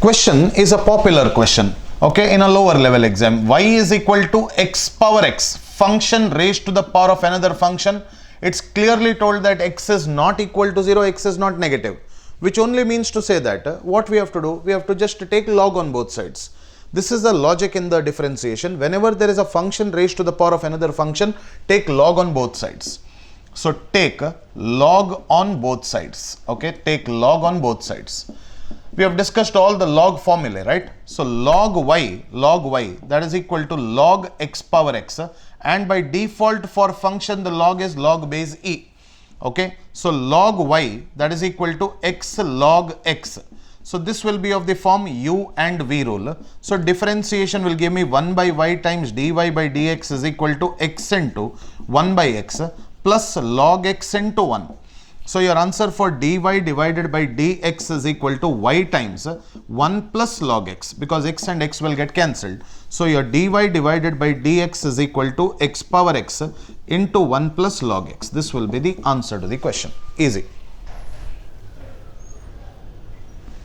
Question is a popular question, okay, in a lower level exam. Y is equal to x power x, function raised to the power of another function. It's clearly told that x is not equal to 0, x is not negative, which only means to say that what we have to do, we have to just take log on both sides. This is the logic in the differentiation. Whenever there is a function raised to the power of another function, take log on both sides. So take log on both sides, okay, take log on both sides. We have discussed all the log formulae, right? So log y, that is equal to log x power x, and by default for function the log is log base e. Okay, so log y, that is equal to x log x. So this will be of the form u and v rule. So differentiation will give me 1 by y times dy by dx is equal to x into 1 by x plus log x into 1. So your answer for dy divided by dx is equal to y times 1 plus log x, because x and x will get cancelled. So your dy divided by dx is equal to x power x into 1 plus log x. This will be the answer to the question. Easy.